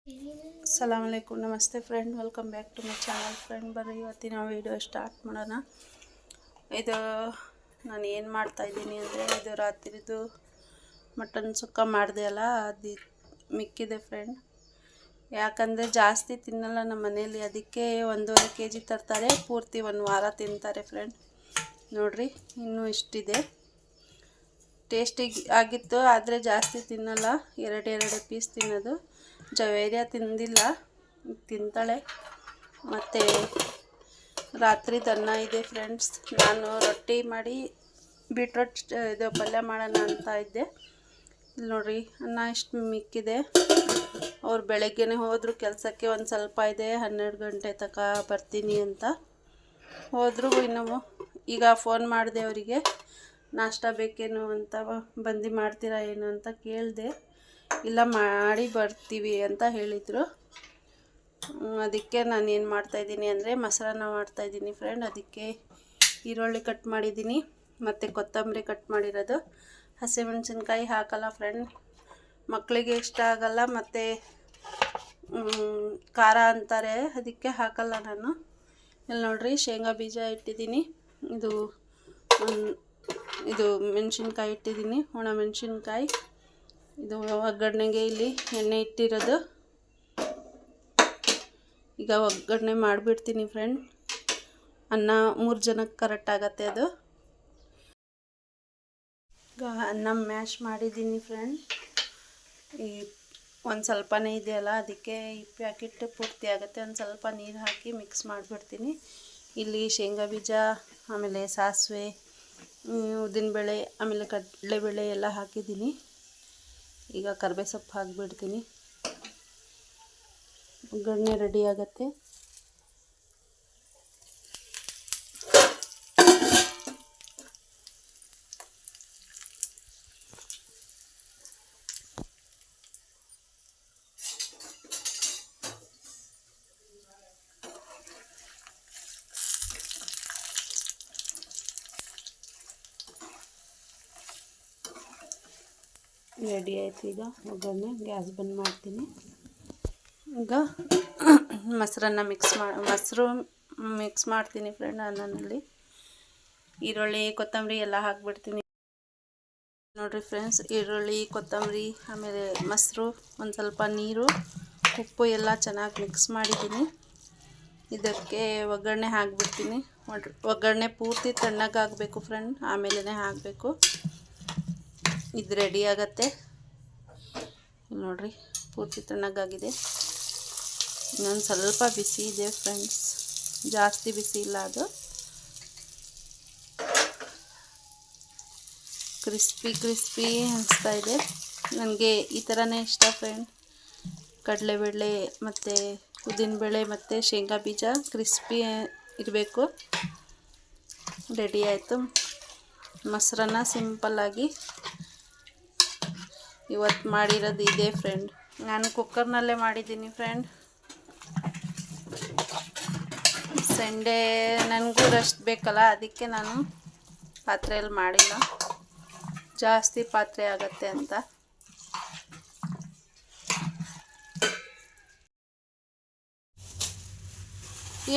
अस्सलाम वालेकुम नमस्ते friend welcome back to my channel friend ಬರ್ರಿ ಇವತ್ತಿನ ವಿಡಿಯೋ ಸ್ಟಾರ್ಟ್ ಮಾಡೋಣ। ಇದು ನಾನು ಏನು ಮಾಡ್ತಾ ಇದ್ದೀನಿ ಅಂದರೆ ಇದು ರಾತ್ರಿದು ಮಟನ್ ಸುಕ್ಕ ಮಾಡಿದೆ ಅಲ್ಲ ಅದು ಮಿಕ್ಕಿದೆ ಫ್ರೆಂಡ್। ಯಾಕಂದರೆ ಜಾಸ್ತಿ ತಿನ್ನಲ್ಲ ನಮ್ಮ ಮನೆಯಲ್ಲಿ, ಅದಕ್ಕೆ 1.5 kg ತರ್ತಾರೆ, ಪೂರ್ತಿ ಒಂದು ವಾರ ತಿಂತಾರೆ ಫ್ರೆಂಡ್। ನೋಡ್ರಿ ಇನ್ನೂ ಇಷ್ಟಿದೆ, ಟೇಸ್ಟಿಗೆ ಆಗಿತ್ತು ಆದರೆ ಜಾಸ್ತಿ ತಿನ್ನಲ್ಲ, ಎರಡು ಪೀಸ್ ತಿನ್ನೋದು। ಜವೇರಿಯ ತಿಂದಿಲ್ಲ, ತಿಂತಾಳೆ। ಮತ್ತು ರಾತ್ರಿ ಅನ್ನ ಇದೆ ಫ್ರೆಂಡ್ಸ್, ನಾನು ರೊಟ್ಟಿ ಮಾಡಿ ಬೀಟ್ರೋಟ್ ಇದು ಪಲ್ಯ ಮಾಡೋಣ ಅಂತ ಇದ್ದೆ। ಇಲ್ಲಿ ನೋಡ್ರಿ ಅನ್ನ ಇಷ್ಟು ಮಿಕ್ಕಿದೆ। ಅವ್ರು ಬೆಳಗ್ಗೆನೇ ಹೋದರು ಕೆಲಸಕ್ಕೆ, ಒಂದು ಸ್ವಲ್ಪ ಇದೆ, 12 ಗಂಟೆ ತನಕ ಬರ್ತೀನಿ ಅಂತ ಹೋದರು। ಇನ್ನು ಈಗ ಫೋನ್ ಮಾಡಿದೆ ಅವರಿಗೆ, ನಾಷ್ಟ ಬೇಕೇನು ಅಂತ, ಬಂದು ಮಾಡ್ತೀರಾ ಏನು ಅಂತ ಕೇಳಿದೆ, ಇಲ್ಲ ಮಾಡಿ ಬರ್ತೀವಿ ಅಂತ ಹೇಳಿದರು। ಅದಕ್ಕೆ ನಾನು ಏನು ಮಾಡ್ತಾಯಿದ್ದೀನಿ ಅಂದರೆ ಮೊಸರನ್ನ ಮಾಡ್ತಾಯಿದ್ದೀನಿ ಫ್ರೆಂಡ್। ಅದಕ್ಕೆ ಈರುಳ್ಳಿ ಕಟ್ ಮಾಡಿದ್ದೀನಿ ಮತ್ತು ಕೊತ್ತಂಬರಿ ಕಟ್ ಮಾಡಿರೋದು, ಹಸಿಮೆಣಸಿನ್ಕಾಯಿ ಹಾಕಲ್ಲ ಫ್ರೆಂಡ್, ಮಕ್ಕಳಿಗೆ ಇಷ್ಟ ಆಗಲ್ಲ ಮತ್ತು ಖಾರ ಅಂತಾರೆ, ಅದಕ್ಕೆ ಹಾಕಲ್ಲ ನಾನು। ಇಲ್ಲಿ ನೋಡ್ರಿ ಶೇಂಗಾ ಬೀಜ ಇಟ್ಟಿದ್ದೀನಿ, ಇದು ಮೆಣಸಿನ್ಕಾಯಿ ಇಟ್ಟಿದ್ದೀನಿ, ಒಣ ಮೆಣಸಿನ್ಕಾಯಿ, ಇದು ಒಗ್ಗರಣೆಗೆ ಇಲ್ಲಿ ಎಣ್ಣೆ ಇಟ್ಟಿರೋದು। ಈಗ ಒಗ್ಗರಣೆ ಮಾಡಿಬಿಡ್ತೀನಿ ಫ್ರೆಂಡ್, ಅನ್ನ 3 ಜನಕ್ಕೆ ಕರೆಕ್ಟ್ ಆಗತ್ತೆ ಅದು। ಈಗ ಅನ್ನ ಮ್ಯಾಶ್ ಮಾಡಿದ್ದೀನಿ ಫ್ರೆಂಡ್, ಈ ಒಂದು ಸ್ವಲ್ಪನೇ ಇದೆಯಲ್ಲ ಅದಕ್ಕೆ ಈ ಪ್ಯಾಕೆಟ್ ಪೂರ್ತಿ ಆಗುತ್ತೆ, ಒಂದು ಸ್ವಲ್ಪ ನೀರು ಹಾಕಿ ಮಿಕ್ಸ್ ಮಾಡಿಬಿಡ್ತೀನಿ। ಇಲ್ಲಿ ಶೇಂಗಾ ಬೀಜ, ಆಮೇಲೆ ಸಾಸಿವೆ, ಉದ್ದಿನಬೇಳೆ, ಆಮೇಲೆ ಕಡಲೆಬೇಳೆ ಎಲ್ಲ ಹಾಕಿದ್ದೀನಿ। ಈಗ ಕರಿಬೇವು ಸೊಪ್ಪು ಹಾಕಿಬಿಡ್ತೀನಿ, ಒಗ್ಗರಣೆ ರೆಡಿ ಆಗುತ್ತೆ। ರೆಡಿ ಆಯಿತು, ಈಗ ಒಗ್ಗರಣೆ ಗ್ಯಾಸ್ ಬಂದ್ ಮಾಡ್ತೀನಿ। ಈಗ ಮೊಸರನ್ನ ಮೊಸರು ಮಿಕ್ಸ್ ಮಾಡ್ತೀನಿ ಫ್ರೆಂಡ್ ಅನ್ನನಲ್ಲಿ, ಈರುಳ್ಳಿ ಕೊತ್ತಂಬರಿ ಎಲ್ಲ ಹಾಕಿಬಿಡ್ತೀನಿ ನೋಡಿರಿ ಫ್ರೆಂಡ್ಸ್। ಈರುಳ್ಳಿ ಕೊತ್ತಂಬರಿ ಆಮೇಲೆ ಮೊಸರು, ಒಂದು ಸ್ವಲ್ಪ ನೀರು, ಉಪ್ಪು ಎಲ್ಲ ಚೆನ್ನಾಗಿ ಮಿಕ್ಸ್ ಮಾಡಿದ್ದೀನಿ। ಇದಕ್ಕೆ ಒಗ್ಗರಣೆ ಹಾಕಿಬಿಡ್ತೀನಿ, ಒಗ್ಗರಣೆ ಪೂರ್ತಿ ತಣ್ಣಗಾಗಬೇಕು ಫ್ರೆಂಡ್, ಆಮೇಲೆ ಹಾಕಬೇಕು, ಇದು ರೆಡಿ ಆಗತ್ತೆ ನೋಡ್ರಿ, ಪೂರ್ತಿ ತಣ್ಣಗಾಗಿದೆ। ಇನ್ನೊಂದು ಸ್ವಲ್ಪ ಬಿಸಿ ಇದೆ ಫ್ರೆಂಡ್ಸ್, ಜಾಸ್ತಿ ಬಿಸಿ ಇಲ್ಲ, ಅದು ಕ್ರಿಸ್ಪಿ ಅನಿಸ್ತಾ ಇದೆ ನನಗೆ, ಈ ಥರನೇ ಇಷ್ಟ ಫ್ರೆಂಡ್। ಕಡಲೆಬೇಳೆ ಮತ್ತು ಉದ್ದಿನಬೇಳೆ ಮತ್ತು ಶೇಂಗಾ ಬೀಜ ಕ್ರಿಸ್ಪಿ ಇರಬೇಕು। ರೆಡಿ ಆಯಿತು ಮೊಸರನ್ನ, ಸಿಂಪಲ್ಲಾಗಿ ಇವತ್ತು ಮಾಡಿರೋದು ಇದೆ ಫ್ರೆಂಡ್। ನಾನು ಕುಕ್ಕರ್ನಲ್ಲೇ ಮಾಡಿದ್ದೀನಿ ಫ್ರೆಂಡ್, ಸಂಡೇ ನನಗೂ ರೆಸ್ಟ್ ಬೇಕಲ್ಲ, ಅದಕ್ಕೆ ನಾನು ಪಾತ್ರೆಯಲ್ಲಿ ಮಾಡಿಲ್ಲ, ಜಾಸ್ತಿ ಪಾತ್ರೆ ಆಗತ್ತೆ ಅಂತ।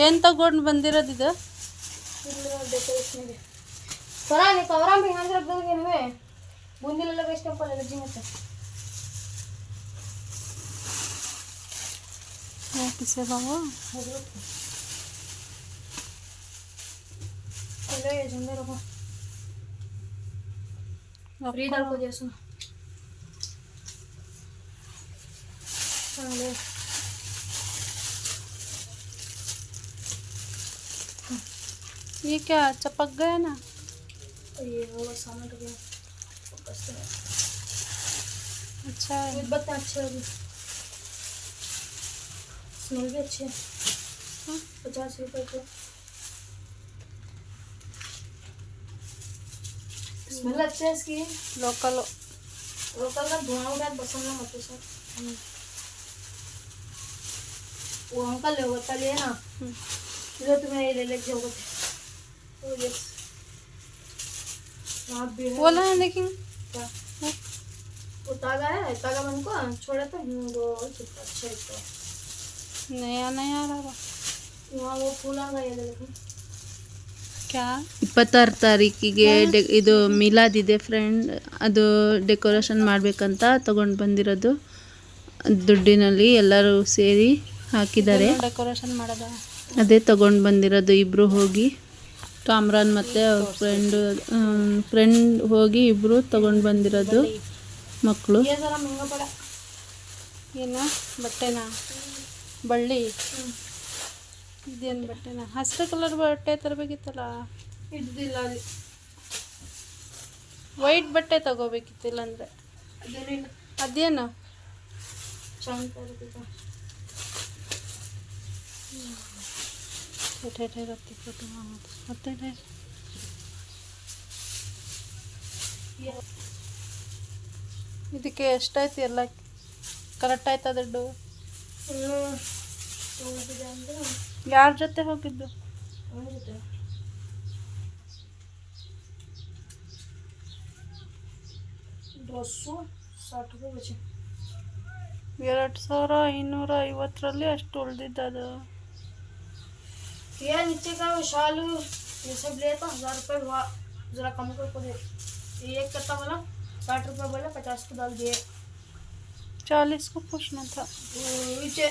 ಏನು ತಗೊಂಡು ಬಂದಿರೋದು ಇದು? ಬೂಂದಿಲೆಲ್ಲ ವೇಸ್ಟ್ ಟೆಂಪಲ್ ಎಲರ್ಜಿ ಮತ್ತೆ किसे बाबू चलो ये झंडे रखो, फ्री डाल को जैसा ले। ये क्या चपक गया ना? ये वो सामान तो अच्छा है, बत्ता अच्छा है, स्मेल भी अच्छी है। 50 रुपए को स्मेल अच्छा है इसकी, लोकल का धुआं उड़ा पसंद ना मत सर। वो अंकल ले होता लिए ना, जो तुम्हें ये ले जाओगे तो ये आप भी बोला है लेकिन क्या वो तागा मन को छोड़ा तो हिंगो कितना अच्छा लगता है। नया नया रहा वहाँ वो फूल आ गया देखो ಕ್ಯಾ 26 ತಾರೀಕಿಗೆ ಇದು ಮಿಲಾದ್ ಇದೆ ಫ್ರೆಂಡ್. ಅದು ಡೆಕೋರೇಷನ್ ಮಾಡಬೇಕಂತ ತಗೊಂಡು ಬಂದಿರೋದು. ದುಡ್ಡಿನಲ್ಲಿ ಎಲ್ಲರೂ ಸೇರಿ ಹಾಕಿದ್ದಾರೆ. ಡೆಕೋರೇಷನ್ ಮಾಡೋದ ಅದೇ ತಗೊಂಡು ಬಂದಿರೋದು. ಇಬ್ಬರು ಹೋಗಿ ಕಾಮ್ರಾನ್ ಮತ್ತು ಅವ್ರ ಫ್ರೆಂಡ್ ಹೋಗಿ ಇಬ್ಬರು ತಗೊಂಡು ಬಂದಿರೋದು ಮಕ್ಕಳು. ಏನು ಬಟ್ಟೆನಾ ಬಳ್ಳಿ ಇದೇನು ಬಟ್ಟೆನಾ ಹಸಿರು ಕಲರ್ ಬಟ್ಟೆ ತರಬೇಕಿತ್ತಲ್ಲ. ಇದ್ದಿಲ್ಲ ಅಲ್ಲಿ ವೈಟ್ ಬಟ್ಟೆ ತಗೋಬೇಕಿತ್ತಿಲ್ಲ ಅಂದರೆ ಅದೇನು ಮತ್ತೆ ಇದಕ್ಕೆ ಎಷ್ಟಾಯ್ತು ಎಲ್ಲ ಕರೆಕ್ಟ್ ಆಯ್ತಾ ದುಡ್ಡು? ಯಾರ ಜೊತೆ ಹೋಗಿದ್ದು? 2550 ಅಷ್ಟು ಉಳಿದಿದ್ದದು. ये नीचे का वो शालू ये सब लिया था 1000 रुपये हुआ, जरा कम करके दे। ये एक कट्टा बोला 60 रुपये बोला 50 को डाल दिए। 40 को पूछना था। नीचे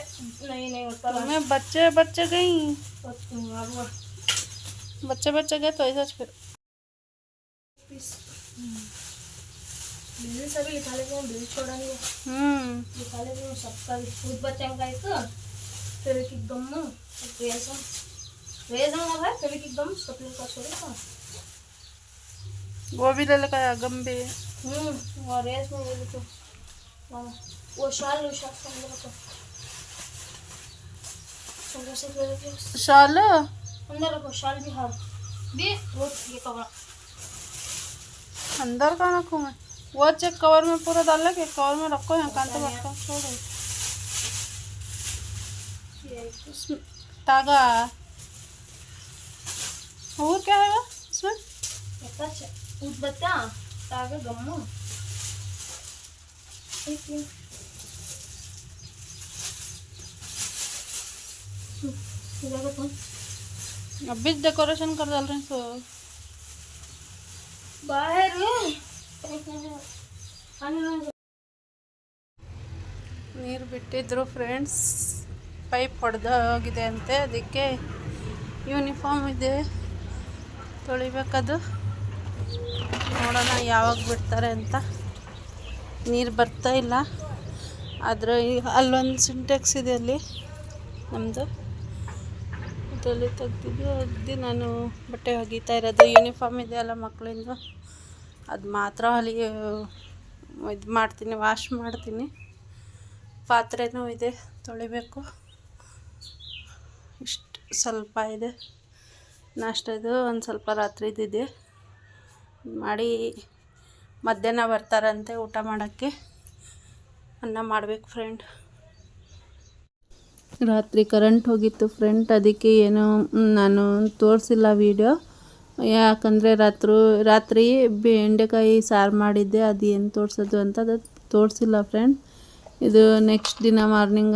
नहीं होता मैं बच्चे गई बच्चे गए तो ऐसा फिर बिल सभी लिखा लेंगे, बिल छोड़ा नहीं लिखा लेंगे सबका खुद बच्चा का एक फिर एक गम रेज़न है फिर एक गम स्टपलिंग का छोड़ेगा वो भी ले लेगा गम भी और रेस में ले लेते वो शाल अंदर रखो शाल अंदर रखो शाल भी हार दे वो ये कवर अंदर का रखूँ मैं वो चेक कवर में पूरा डाल के कवर में रखो यहाँ कांटे रखो छोड़ो तागा और क्या है इसमें बच्चा तागा गम्मू अभी डेकोरेशन कर डाल रहे हैं तो बाहर ನೀರು ಬಿಟ್ಟಿದ್ರು ಫ್ರೆಂಡ್ಸ್. ಪೈಪ್ ಹೊಡೆದೋಗಿದೆ ಅಂತೆ, ಅದಕ್ಕೆ ಯೂನಿಫಾರ್ಮ್ ಇದೆ ತೊಳಿಬೇಕದು. ನೋಡೋಣ ಯಾವಾಗ ಬಿಡ್ತಾರೆ ಅಂತ. ನೀರು ಬರ್ತಾ ಇಲ್ಲ. ಆದರೆ ಅಲ್ಲೊಂದು ಸಿಂಟೆಕ್ಸ್ ಇದೆ ಅಲ್ಲಿ ನಮ್ಮದು, ಅದರಲ್ಲಿ ತೆಗ್ದಿದ್ದು ಅದು ನಾನು ಬಟ್ಟೆ ಒಗಿತಾ ಇರೋದು. ಯೂನಿಫಾರ್ಮ್ ಇದೆ ಅಲ್ಲ ಮಕ್ಕಳಿಂದು, ಅದು ಮಾತ್ರ ಅಲ್ಲಿ ಇದು ಮಾಡ್ತೀನಿ, ವಾಶ್ ಮಾಡ್ತೀನಿ. ಪಾತ್ರೆನೂ ಇದೆ ತೊಳಿಬೇಕು. ಇಷ್ಟು ಸ್ವಲ್ಪ ಇದೆ ನಾಷ್ಟದ್ದು, ಒಂದು ಸ್ವಲ್ಪ ರಾತ್ರಿದಿದೆ ಮಾಡಿ ಮಧ್ಯಾಹ್ನ ಬರ್ತಾರಂತೆ ಊಟ ಮಾಡೋಕ್ಕೆ. ಅನ್ನ ಮಾಡಬೇಕು ಫ್ರೆಂಡ್. ರಾತ್ರಿ ಕರೆಂಟ್ ಹೋಗಿತ್ತು ಫ್ರೆಂಡ್, ಅದಕ್ಕೆ ಏನೋ ನಾನು ತೋರಿಸಿಲ್ಲ ವೀಡಿಯೋ. ಯಾಕಂದರೆ ರಾತ್ರಿ ಬೆಂಡೆಕಾಯಿ ಸಾರು ಮಾಡಿದ್ದೆ, ಅದು ಏನು ತೋರಿಸೋದು ಅಂತ ಅದು ತೋರಿಸಿಲ್ಲ ಫ್ರೆಂಡ್. ಇದು ನೆಕ್ಸ್ಟ್ ದಿನ ಮಾರ್ನಿಂಗ್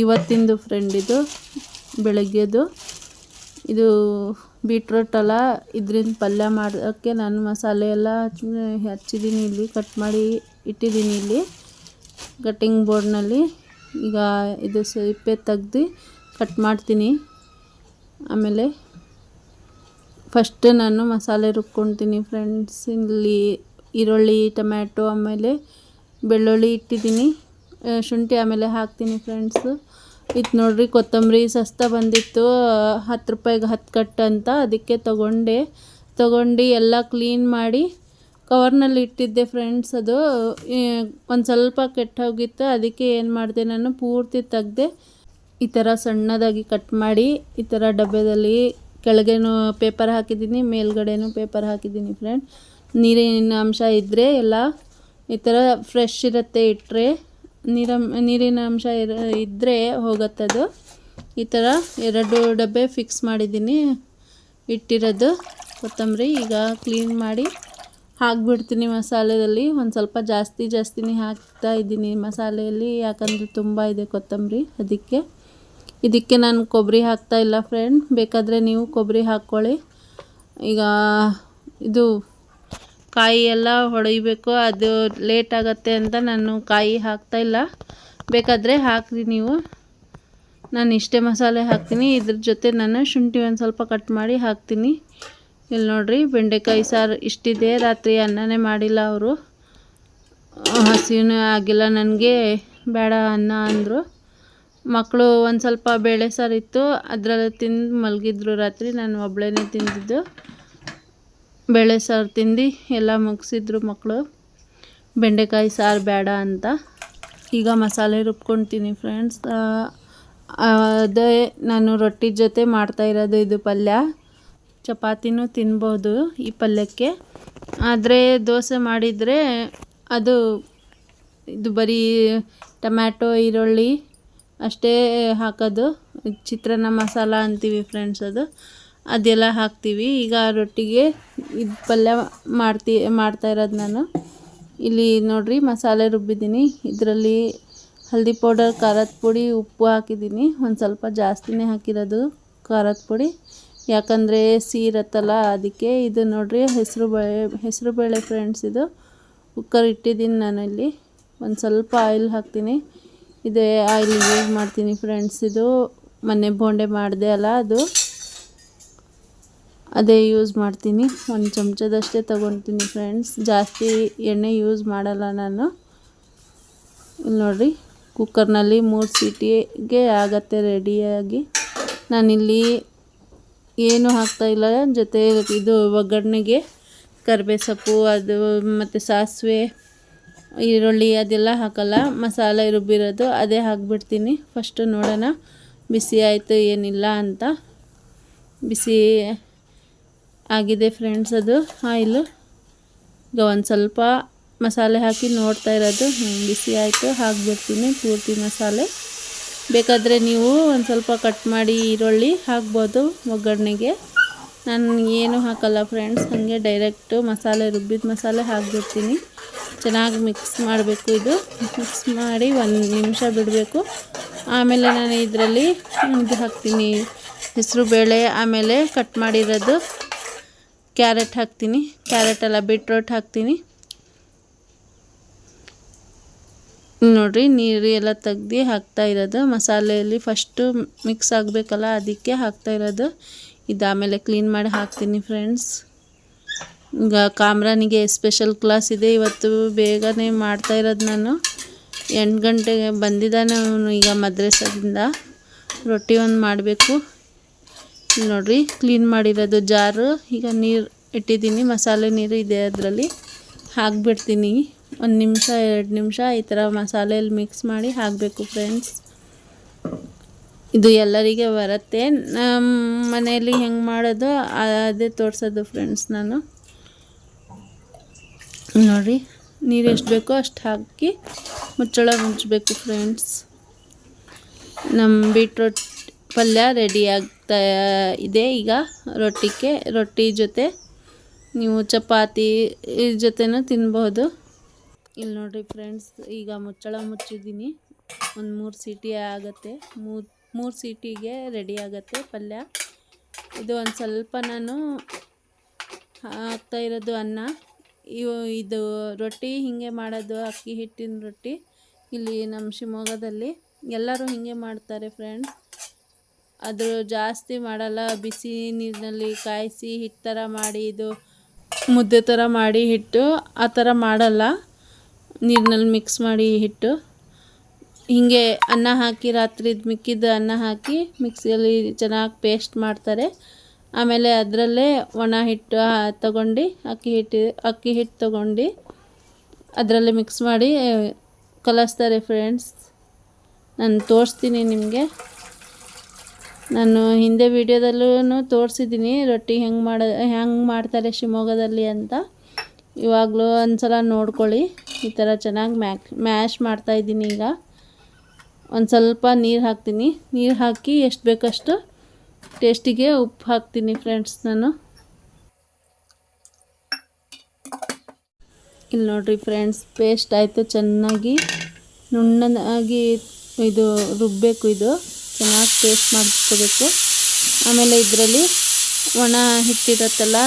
ಇವತ್ತಿಂದು ಫ್ರೆಂಡ್, ಇದು ಬೆಳಗ್ಗೆದು. ಇದು ಬೀಟ್ರೋಟ್ ಅಲ್ಲ, ಇದರಿಂದ ಪಲ್ಯ ಮಾಡೋಕ್ಕೆ ನಾನು ಮಸಾಲೆ ಎಲ್ಲ ಹಚ್ಚಿದ್ದೀನಿ. ಇಲ್ಲಿ ಕಟ್ ಮಾಡಿ ಇಟ್ಟಿದ್ದೀನಿ ಇಲ್ಲಿ ಕಟ್ಟಿಂಗ್ ಬೋರ್ಡ್ನಲ್ಲಿ. ಈಗ ಇದು ಸಿಪ್ಪೆ ತೆಗ್ದು ಕಟ್ ಮಾಡ್ತೀನಿ. ಆಮೇಲೆ ಫಸ್ಟ್ ನಾನು ಮಸಾಲೆ ರುಬ್ಕೊಳ್ತೀನಿ ಫ್ರೆಂಡ್ಸ್. ಇಲ್ಲಿ ಈರುಳ್ಳಿ, ಟೊಮ್ಯಾಟೊ, ಆಮೇಲೆ ಬೆಳ್ಳುಳ್ಳಿ ಇಟ್ಟಿದ್ದೀನಿ, ಶುಂಠಿ ಆಮೇಲೆ ಹಾಕ್ತೀನಿ ಫ್ರೆಂಡ್ಸು. ಇದು ನೋಡ್ರಿ ಕೊತ್ತಂಬರಿ ಸಸ್ತಾ ಬಂದಿತ್ತು, 10 ರೂಪಾಯಿಗೆ 10 ಕಟ್ ಅಂತ. ಅದಕ್ಕೆ ತೊಗೊಂಡು ಎಲ್ಲ ಕ್ಲೀನ್ ಮಾಡಿ ಕವರ್ನಲ್ಲಿ ಇಟ್ಟಿದ್ದೆ ಫ್ರೆಂಡ್ಸ್. ಅದು ಒಂದು ಸ್ವಲ್ಪ ಕೆಟ್ಟೋಗಿತ್ತು, ಅದಕ್ಕೆ ಏನು ಮಾಡಿದೆ ನಾನು ಪೂರ್ತಿ ತೆಗ್ದೆ ಈ ಥರ ಸಣ್ಣದಾಗಿ ಕಟ್ ಮಾಡಿ ಈ ಥರ ಡಬ್ಬದಲ್ಲಿ ಕೆಳಗೇನು ಪೇಪರ್ ಹಾಕಿದ್ದೀನಿ, ಮೇಲ್ಗಡೆನೂ ಪೇಪರ್ ಹಾಕಿದ್ದೀನಿ ಫ್ರೆಂಡ್. ನೀರಿನ ಅಂಶ ಇದ್ದರೆ ಎಲ್ಲ ಈ ಥರ ಫ್ರೆಶ್ ಇರುತ್ತೆ, ಇಟ್ಟರೆ ನೀರಿನ ಅಂಶ ಇದ್ದರೆ ಹೋಗುತ್ತದು. ಈ ಥರ 2 ಡಬ್ಬೆ ಫಿಕ್ಸ್ ಮಾಡಿದ್ದೀನಿ ಇಟ್ಟಿರೋದು ಕೊತ್ತಂಬರಿ. ಈಗ ಕ್ಲೀನ್ ಮಾಡಿ ಹಾಕ್ಬಿಡ್ತೀನಿ ಮಸಾಲೆಯಲ್ಲಿ. ಒಂದು ಸ್ವಲ್ಪ ಜಾಸ್ತಿನೇ ಹಾಕ್ತಾ ಇದ್ದೀನಿ ಮಸಾಲೆಯಲ್ಲಿ, ಯಾಕಂದರೆ ತುಂಬ ಇದೆ ಕೊತ್ತಂಬರಿ. ಇದಕ್ಕೆ ನಾನು ಕೊಬ್ಬರಿ ಹಾಕ್ತಾ ಇಲ್ಲ ಫ್ರೆಂಡ್, ಬೇಕಾದರೆ ನೀವು ಕೊಬ್ಬರಿ ಹಾಕ್ಕೊಳ್ಳಿ. ಈಗ ಇದು ಕಾಯಿ ಎಲ್ಲ ಹೊಡೆಯಬೇಕು, ಅದು ಲೇಟ್ ಆಗುತ್ತೆ ಅಂತ ನಾನು ಕಾಯಿ ಹಾಕ್ತಾ ಇಲ್ಲ. ಬೇಕಾದರೆ ಹಾಕ್ರಿ ನೀವು. ನಾನು ಇಷ್ಟೇ ಮಸಾಲೆ ಹಾಕ್ತೀನಿ. ಇದ್ರ ಜೊತೆ ನಾನು ಶುಂಠಿ ಒಂದು ಸ್ವಲ್ಪ ಕಟ್ ಮಾಡಿ ಹಾಕ್ತೀನಿ. ಇಲ್ಲಿ ನೋಡಿರಿ, ಬೆಂಡೆಕಾಯಿ ಸಾರು ಇಷ್ಟಿದೆ. ರಾತ್ರಿ ಅನ್ನನೇ ಮಾಡಿಲ್ಲ ಅವರು, ಹಸಿನೂ ಆಗಿಲ್ಲ ನನಗೆ, ಬೇಡ ಅನ್ನ ಅಂದರು. ಮಕ್ಕಳು ಒಂದು ಸ್ವಲ್ಪ ಬೇಳೆ ಸಾರು ಇತ್ತು, ಅದರಲ್ಲಿ ತಿಂದು ಮಲಗಿದ್ರು ರಾತ್ರಿ. ನಾನು ಒಬ್ಬಳೇ ತಿಂದಿದ್ದು. ಬೇಳೆ ಸಾರು ತಿಂದು ಎಲ್ಲ ಮುಗಿಸಿದ್ರು ಮಕ್ಕಳು, ಬೆಂಡೆಕಾಯಿ ಸಾರು ಬೇಡ ಅಂತ. ಈಗ ಮಸಾಲೆ ರುಬ್ಕೊಳ್ತೀನಿ ಫ್ರೆಂಡ್ಸ್. ಅದೇ ನಾನು ರೊಟ್ಟಿ ಜೊತೆ ಮಾಡ್ತಾಯಿರೋದು ಇದು ಪಲ್ಯ. ಚಪಾತಿನೂ ತಿನ್ಬೋದು ಈ ಪಲ್ಯಕ್ಕೆ. ಆದರೆ ದೋಸೆ ಮಾಡಿದರೆ ಇದು ಬರೀ ಟೊಮ್ಯಾಟೊ ಈರುಳ್ಳಿ ಅಷ್ಟೇ ಹಾಕೋದು. ಚಿತ್ರಾನ್ನ ಮಸಾಲ ಅಂತೀವಿ ಫ್ರೆಂಡ್ಸ್, ಅದೆಲ್ಲ ಹಾಕ್ತೀವಿ. ಈಗ ರೊಟ್ಟಿಗೆ ಇದು ಪಲ್ಯ ಮಾಡ್ತಾ ಇರೋದು ನಾನು. ಇಲ್ಲಿ ನೋಡಿರಿ, ಮಸಾಲೆ ರುಬ್ಬಿದ್ದೀನಿ. ಇದರಲ್ಲಿ ಹಲ್ದಿ ಪೌಡರ್, ಖಾರದ ಪುಡಿ, ಉಪ್ಪು ಹಾಕಿದ್ದೀನಿ. ಒಂದು ಸ್ವಲ್ಪ ಜಾಸ್ತಿನೇ ಹಾಕಿರೋದು ಖಾರದ ಪುಡಿ, ಯಾಕಂದರೆ ಇರುತ್ತಲ್ಲ ಅದಕ್ಕೆ. ಇದು ನೋಡಿರಿ, ಹೆಸರು ಬೇಳೆ ಫ್ರೆಂಡ್ಸ್. ಇದು ಕುಕ್ಕರ್ ಇಟ್ಟಿದ್ದೀನಿ ನಾನು. ಇಲ್ಲಿ ಒಂದು ಸ್ವಲ್ಪ ಆಯಿಲ್ ಹಾಕ್ತೀನಿ. ಇದೇ ಆಯಿಲ್ ಯೂಸ್ ಮಾಡ್ತೀನಿ ಫ್ರೆಂಡ್ಸ್. ಇದು ಮೊನ್ನೆ ಬೋಂಡೆ ಮಾಡಿದೆ ಅಲ್ಲ, ಅದೇ ಯೂಸ್ ಮಾಡ್ತೀನಿ. ಒಂದು ಚಮಚದಷ್ಟೇ ತೊಗೊತೀನಿ ಫ್ರೆಂಡ್ಸ್, ಜಾಸ್ತಿ ಎಣ್ಣೆ ಯೂಸ್ ಮಾಡಲ್ಲ ನಾನು. ಇಲ್ಲಿ ನೋಡಿರಿ, ಕುಕ್ಕರ್ನಲ್ಲಿ 3 ಸೀಟಿಗೆ ಆಗತ್ತೆ ರೆಡಿಯಾಗಿ. ನಾನಿಲ್ಲಿ ಏನೂ ಹಾಕ್ತಾಯಿಲ್ಲ. ಜೊತೆ ಇದು ಒಗ್ಗರಣೆಗೆ ಕರಿಬೇವು ಸೊಪ್ಪು ಮತ್ತು ಸಾಸಿವೆ, ಈರುಳ್ಳಿ ಅದೆಲ್ಲ ಹಾಕಲ್ಲ. ಮಸಾಲೆ ರುಬ್ಬಿರೋದು ಅದೇ ಹಾಕ್ಬಿಡ್ತೀನಿ. ಫಸ್ಟು ನೋಡೋಣ ಬಿಸಿ ಆಯಿತು ಏನಿಲ್ಲ ಅಂತ. ಬಿಸಿ ಆಗಿದೆ ಫ್ರೆಂಡ್ಸ್ ಆಯಿಲು. ಈಗ ಒಂದು ಸ್ವಲ್ಪ ಮಸಾಲೆ ಹಾಕಿ ನೋಡ್ತಾ ಇರೋದು. ಬಿಸಿ ಆಯಿತು, ಹಾಕ್ಬಿಡ್ತೀನಿ ಪೂರ್ತಿ ಮಸಾಲೆ. ಬೇಕಾದರೆ ನೀವು ಒಂದು ಸ್ವಲ್ಪ ಕಟ್ ಮಾಡಿ ಈರುಳ್ಳಿ ಹಾಕ್ಬೋದು ಒಗ್ಗರಣೆಗೆ. ನಾನು ಏನೂ ಹಾಕಲ್ಲ ಫ್ರೆಂಡ್ಸ್, ಹಾಗೆ ಡೈರೆಕ್ಟು ರುಬ್ಬಿದ ಮಸಾಲೆ ಹಾಕ್ಬಿಡ್ತೀನಿ. ಚೆನ್ನಾಗಿ ಮಿಕ್ಸ್ ಮಾಡಬೇಕು. ಮಿಕ್ಸ್ ಮಾಡಿ 1 ನಿಮಿಷ ಬಿಡಬೇಕು. ಆಮೇಲೆ ನಾನು ಇದರಲ್ಲಿ ಹಾಕ್ತೀನಿ ಹೆಸರು ಬೇಳೆ, ಆಮೇಲೆ ಕಟ್ ಮಾಡಿರೋದು ಕ್ಯಾರೆಟ್ ಹಾಕ್ತೀನಿ. ಕ್ಯಾರೆಟ್ ಅಲ್ಲ, ಬೀಟ್ರೋಟ್ ಹಾಕ್ತೀನಿ. ನೋಡಿರಿ, ನೀರು ಎಲ್ಲ ತೆಗ್ದು ಹಾಕ್ತಾ ಇರೋದು. ಮಸಾಲೆಯಲ್ಲಿ ಫಸ್ಟು ಮಿಕ್ಸ್ ಆಗಬೇಕಲ್ಲ, ಅದಕ್ಕೆ ಹಾಕ್ತಾ ಇರೋದು. ಆಮೇಲೆ ಕ್ಲೀನ್ ಮಾಡಿ ಹಾಕ್ತೀನಿ ಫ್ರೆಂಡ್ಸ್. ಈಗ ಕಾಮ್ರಾನಿಗೆ ಸ್ಪೆಷಲ್ ಕ್ಲಾಸ್ ಇದೆ ಇವತ್ತು. ಬೇಗನೆ ಮಾಡ್ತಾ ಇರೋದು ನಾನು. 8 ಗಂಟೆಗೆ ಬಂದಿದ್ದಾನೆ ಅವನು ಈಗ ಮದ್ರಸಾದಿಂದ. ರೊಟ್ಟಿ ಒಂದು ಮಾಡಬೇಕು. ನೋಡಿರಿ, ಕ್ಲೀನ್ ಮಾಡಿರೋದು ಜಾರು. ಈಗ ನೀರು ಇಟ್ಟಿದ್ದೀನಿ, ಮಸಾಲೆ ನೀರು ಇದೆ, ಅದರಲ್ಲಿ ಹಾಕ್ಬಿಡ್ತೀನಿ. 1 ನಿಮಿಷ 2 ನಿಮಿಷ ಈ ಥರ ಮಸಾಲೆಯಲ್ಲಿ ಮಿಕ್ಸ್ ಮಾಡಿ ಹಾಕಬೇಕು ಫ್ರೆಂಡ್ಸ್. ಇದು ಎಲ್ಲರಿಗೆ ಬರುತ್ತೆ. ನಮ್ಮ ಮನೆಯಲ್ಲಿ ಹೆಂಗೆ ಮಾಡೋದು ಅದೇ ತೋರಿಸೋದು ಫ್ರೆಂಡ್ಸ್ ನಾನು. ನೋಡಿ, ನೀರು ಎಷ್ಟು ಬೇಕೋ ಅಷ್ಟು ಹಾಕಿ ಮುಚ್ಚಬೇಕು ಫ್ರೆಂಡ್ಸ್. ನಮ್ಮ ಬೀಟ್ರೋಟ್ ಪಲ್ಯ ರೆಡಿ ಆಗ್ತಾ ಇದೆ. ಈಗ ರೊಟ್ಟಿ ಜೊತೆ ನೀವು ಚಪಾತಿ ಜೊತೆನೂ ತಿನ್ಬೋದು. ಇಲ್ಲಿ ನೋಡಿರಿ ಫ್ರೆಂಡ್ಸ್, ಈಗ ಮುಚ್ಚಿದ್ದೀನಿ. ಒಂದು 3 ಸೀಟಿ ಆಗುತ್ತೆ. 3 ಸೀಟಿಗೆ ರೆಡಿ ಆಗುತ್ತೆ ಪಲ್ಯ. ಇದು ಒಂದು ಸ್ವಲ್ಪ ನಾನು ಹಾಕ್ತಾ ಇರೋದು ಅನ್ನ. ಇದು ರೊಟ್ಟಿ ಹಿಂಗೆ ಮಾಡೋದು, ಅಕ್ಕಿ ಹಿಟ್ಟಿನ ರೊಟ್ಟಿ. ಇಲ್ಲಿ ನಮ್ಮ ಶಿವಮೊಗ್ಗದಲ್ಲಿ ಎಲ್ಲರೂ ಹಿಂಗೆ ಮಾಡ್ತಾರೆ ಫ್ರೆಂಡ್ಸ್. ಅದು ಜಾಸ್ತಿ ಮಾಡಲ್ಲ. ಬಿಸಿ ನೀರಿನಲ್ಲಿ ಕಾಯಿಸಿ ಹಿಟ್ಟು ಥರ ಮಾಡಿ, ಇದು ಮುದ್ದೆ ಥರ ಮಾಡಿ ಹಿಟ್ಟು ಆ ಥರ ಮಾಡಲ್ಲ. ನೀರಿನಲ್ಲಿ ಮಿಕ್ಸ್ ಮಾಡಿ ಹಿಟ್ಟು ಹೀಗೆ ಅನ್ನ ಹಾಕಿ, ರಾತ್ರಿದು ಮಿಕ್ಕಿದ ಅನ್ನ ಹಾಕಿ ಮಿಕ್ಸಿಯಲ್ಲಿ ಚೆನ್ನಾಗಿ ಪೇಸ್ಟ್ ಮಾಡ್ತಾರೆ. ಆಮೇಲೆ ಅದರಲ್ಲೇ ಒಣ ಹಿಟ್ಟು ತಗೊಂಡು, ಅಕ್ಕಿ ಹಿಟ್ಟು ತಗೊಂಡು ಅದರಲ್ಲೇ ಮಿಕ್ಸ್ ಮಾಡಿ ಕಲಿಸ್ತಾರೆ ಫ್ರೆಂಡ್ಸ್. ನಾನು ತೋರಿಸ್ತೀನಿ ನಿಮಗೆ. ನಾನು ಹಿಂದೆ ವಿಡಿಯೋದಲ್ಲೂ ತೋರಿಸಿದ್ದೀನಿ ರೊಟ್ಟಿ ಹೆಂಗೆ ಮಾಡ್ತಾರೆ ಶಿವಮೊಗ್ಗದಲ್ಲಿ ಅಂತ. ಇವಾಗಲೂ ಒಂದು ಸಲ ನೋಡ್ಕೊಳ್ಳಿ. ಈ ಥರ ಚೆನ್ನಾಗಿ ಮ್ಯಾಶ್ ಮಾಡ್ತಾಯಿದ್ದೀನಿ. ಈಗ ಒಂದು ಸ್ವಲ್ಪ ನೀರು ಹಾಕ್ತೀನಿ. ನೀರು ಹಾಕಿ ಎಷ್ಟು ಬೇಕಷ್ಟು ಟೇಸ್ಟಿಗೆ ಉಪ್ಪು ಹಾಕ್ತೀನಿ ಫ್ರೆಂಡ್ಸ್ ನಾನು. ಇಲ್ಲಿ ನೋಡಿರಿ ಫ್ರೆಂಡ್ಸ್, ಪೇಸ್ಟ್ ಆಯಿತು. ಚೆನ್ನಾಗಿ ನುಣ್ಣಗಾಗಿ ಇದು ರುಬ್ಬಬೇಕು. ಇದು ಚೆನ್ನಾಗಿ ಪೇಸ್ಟ್ ಮಾಡ್ಕೋಬೇಕು. ಆಮೇಲೆ ಇದರಲ್ಲಿ ಒಣ ಹಿಟ್ಟಿರುತ್ತಲ್ಲ,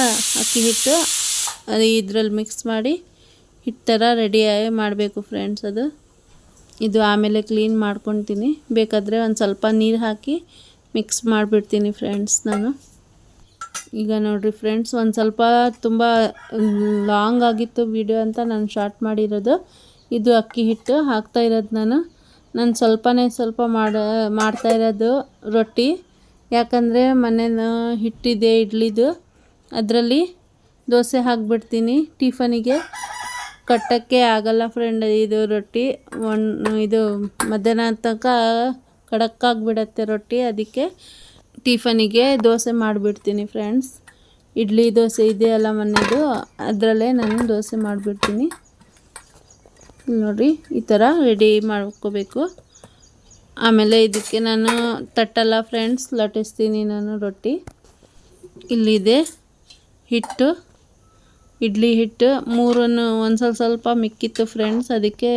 ಅಕ್ಕಿ ಹಿಟ್ಟು, ಅದು ಇದ್ರಲ್ಲಿ ಮಿಕ್ಸ್ ಮಾಡಿ ಹಿಟ್ಟು ಥರ ರೆಡಿ ಮಾಡಬೇಕು ಫ್ರೆಂಡ್ಸ್. ಇದು ಆಮೇಲೆ ಕ್ಲೀನ್ ಮಾಡ್ಕೊತೀನಿ. ಬೇಕಾದರೆ ಒಂದು ಸ್ವಲ್ಪ ನೀರು ಹಾಕಿ ಮಿಕ್ಸ್ ಮಾಡಿಬಿಡ್ತೀನಿ ಫ್ರೆಂಡ್ಸ್ ನಾನು. ಈಗ ನೋಡಿರಿ ಫ್ರೆಂಡ್ಸ್, ಒಂದು ಸ್ವಲ್ಪ ತುಂಬ ಲಾಂಗ್ ಆಗಿತ್ತು ವಿಡಿಯೋ ಅಂತ ನಾನು ಶಾರ್ಟ್ ಮಾಡಿರೋದು. ಇದು ಅಕ್ಕಿ ಹಿಟ್ಟು ಹಾಕ್ತಾ ಇರೋದು ನಾನು ಸ್ವಲ್ಪ ಮಾಡ್ತಾ ಇರೋದು ರೊಟ್ಟಿ. ಯಾಕಂದರೆ ಮನೇನ ಹಿಟ್ಟಿದೆ ಇಡ್ಲಿದು, ಅದರಲ್ಲಿ ದೋಸೆ ಹಾಕ್ಬಿಡ್ತೀನಿ. ಟಿಫನಿಗೆ ಕಟ್ಟೋಕ್ಕೆ ಆಗಲ್ಲ ಫ್ರೆಂಡ್ ಇದು ರೊಟ್ಟಿ. ಇದು ಮಧ್ಯಾಹ್ನ ತನಕ ಕಡಕ್ಕಾಗಿಬಿಡತ್ತೆ ರೊಟ್ಟಿ. ಅದಕ್ಕೆ ಟಿಫನಿಗೆ ದೋಸೆ ಮಾಡಿಬಿಡ್ತೀನಿ ಫ್ರೆಂಡ್ಸ್. ಇಡ್ಲಿ ದೋಸೆ ಇದೆಯಲ್ಲ ಮನೆಯದು, ಅದರಲ್ಲೇ ನಾನು ದೋಸೆ ಮಾಡಿಬಿಡ್ತೀನಿ. ನೋಡಿರಿ, ಈ ಥರ ರೆಡಿ ಮಾಡ್ಕೋಬೇಕು. ಆಮೇಲೆ ಇದಕ್ಕೆ ನಾನು ತಟ್ಟಲ್ಲ ಫ್ರೆಂಡ್ಸ್, ಲಟ್ಟಿಸ್ತೀನಿ ನಾನು ರೊಟ್ಟಿ. ಇಲ್ಲಿದೆ ಹಿಟ್ಟು, ಇಡ್ಲಿ ಹಿಟ್ಟು ಮೂರನ್ನು ಒಂದು ಸ್ವಲ್ಪ ಮಿಕ್ಕಿತ್ತು ಫ್ರೆಂಡ್ಸ್, ಅದಕ್ಕೆ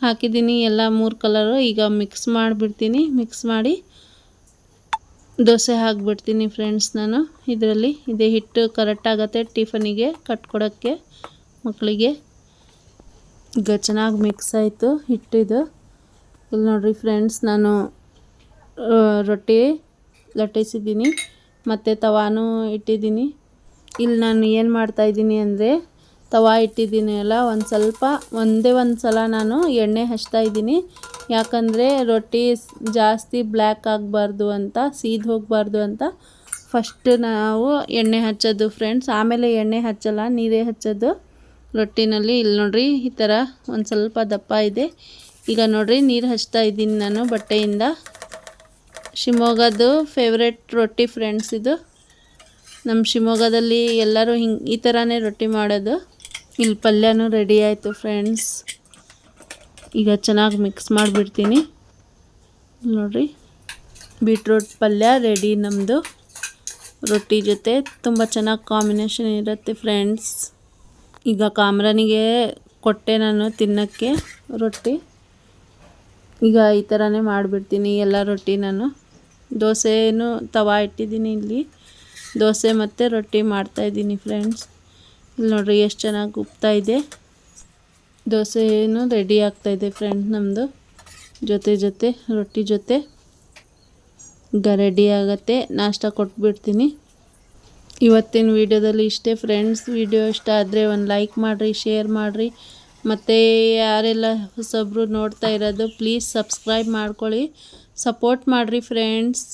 ಹಾಕಿದ್ದೀನಿ ಎಲ್ಲ 3 ಕಲರು. ಈಗ ಮಿಕ್ಸ್ ಮಾಡಿಬಿಡ್ತೀನಿ. ಮಿಕ್ಸ್ ಮಾಡಿ ದೋಸೆ ಹಾಕ್ಬಿಡ್ತೀನಿ ಫ್ರೆಂಡ್ಸ್ ನಾನು. ಇದರಲ್ಲಿ ಇದೇ ಹಿಟ್ಟು ಕರೆಕ್ಟ್ ಆಗುತ್ತೆ ಟಿಫನಿಗೆ ಕಟ್ಕೊಡೋಕ್ಕೆ ಮಕ್ಕಳಿಗೆ. ಈಗ ಚೆನ್ನಾಗಿ ಮಿಕ್ಸ್ ಆಯಿತು ಹಿಟ್ಟಿದು. ಇಲ್ಲಿ ನೋಡಿರಿ ಫ್ರೆಂಡ್ಸ್, ನಾನು ರೊಟ್ಟಿ ಲಟ್ಟಿಸಿದ್ದೀನಿ ಮತ್ತು ತವಾನೂ ಇಟ್ಟಿದ್ದೀನಿ. ಇಲ್ಲಿ ನಾನು ಏನು ಮಾಡ್ತಾಯಿದ್ದೀನಿ ಅಂದರೆ, ತವಾ ಇಟ್ಟಿದ್ದೀನಿ ಅಲ್ಲ, ಒಂದೇ ಒಂದು ಸಲ ನಾನು ಎಣ್ಣೆ ಹಚ್ತಾಯಿದ್ದೀನಿ. ಯಾಕಂದರೆ ರೊಟ್ಟಿ ಜಾಸ್ತಿ ಬ್ಲ್ಯಾಕ್ ಆಗಬಾರ್ದು ಅಂತ, ಸೀದು ಹೋಗಬಾರ್ದು ಅಂತ ಫಸ್ಟ್ ನಾವು ಎಣ್ಣೆ ಹಚ್ಚೋದು ಫ್ರೆಂಡ್ಸ್. ಆಮೇಲೆ ಎಣ್ಣೆ ಹಚ್ಚಲ್ಲ, ನೀರೇ ಹಚ್ಚೋದು ರೊಟ್ಟಿನಲ್ಲಿ. ಇಲ್ಲಿ ನೋಡಿರಿ, ಈ ಥರ ಒಂದು ಸ್ವಲ್ಪ ದಪ್ಪ ಇದೆ. ಈಗ ನೋಡಿರಿ, ನೀರು ಹಚ್ತಾ ಇದ್ದೀನಿ ನಾನು ಬಟ್ಟೆಯಿಂದ. ಶಿವಮೊಗ್ಗದ್ದು ಫೇವ್ರೆಟ್ ರೊಟ್ಟಿ ಫ್ರೆಂಡ್ಸ್ ಇದು. ನಮ್ಮ ಶಿವಮೊಗ್ಗದಲ್ಲಿ ಎಲ್ಲರೂ ಈ ಥರನೇ ರೊಟ್ಟಿ ಮಾಡೋದು. ಇಲ್ಲಿ ಪಲ್ಯನೂ ರೆಡಿ ಆಯಿತು ಫ್ರೆಂಡ್ಸ್. ಈಗ ಚೆನ್ನಾಗಿ ಮಿಕ್ಸ್ ಮಾಡಿಬಿಡ್ತೀನಿ. ನೋಡಿರಿ, ಬೀಟ್ರೂಟ್ ಪಲ್ಯ ರೆಡಿ ನಮ್ಮದು ರೊಟ್ಟಿ ಜೊತೆ. ತುಂಬ ಚೆನ್ನಾಗಿ ಕಾಂಬಿನೇಷನ್ ಇರುತ್ತೆ ಫ್ರೆಂಡ್ಸ್. ಈಗ ಕಾಮ್ರನಿಗೆ ಕೊಟ್ಟೆ ನಾನು ತಿನ್ನೋಕ್ಕೆ ರೊಟ್ಟಿ. ಈಗ ಈ ಥರನೇ ಮಾಡಿಬಿಡ್ತೀನಿ ಎಲ್ಲ ರೊಟ್ಟಿ ನಾನು. ದೋಸೆನೂ ತವಾ ಇಟ್ಟಿದ್ದೀನಿ ಇಲ್ಲಿ. ದೋಸೆ ಮತ್ತು ರೊಟ್ಟಿ ಮಾಡ್ತಾಯಿದ್ದೀನಿ ಫ್ರೆಂಡ್ಸ್. ಇಲ್ಲಿ ನೋಡಿರಿ ಎಷ್ಟು ಚೆನ್ನಾಗಿ ಉಬ್ತಾ ಇದೆ. ದೋಸೆನೂ ರೆಡಿ ಆಗ್ತಾಯಿದೆ ಫ್ರೆಂಡ್ಸ್ ನಮ್ಮದು. ಜೊತೆ ರೊಟ್ಟಿ ಜೊತೆ ಈಗ ರೆಡಿ ಆಗುತ್ತೆ. ನಾಷ್ಟ ಕೊಟ್ಬಿಡ್ತೀನಿ. ಇವತ್ತಿನ ವಿಡಿಯೋದಲ್ಲಿ ಇಷ್ಟೇ ಫ್ರೆಂಡ್ಸ್. ವಿಡಿಯೋ ಇಷ್ಟ ಆದರೆ ಒಂದು ಲೈಕ್ ಮಾಡಿರಿ, ಶೇರ್ ಮಾಡಿರಿ. ಮತ್ತು ಯಾರೆಲ್ಲ ಹೊಸಬ್ರು ನೋಡ್ತಾ ಇರೋದು ಪ್ಲೀಸ್ ಸಬ್ಸ್ಕ್ರೈಬ್ ಮಾಡ್ಕೊಳ್ಳಿ, ಸಪೋರ್ಟ್ ಮಾಡಿರಿ ಫ್ರೆಂಡ್ಸ್.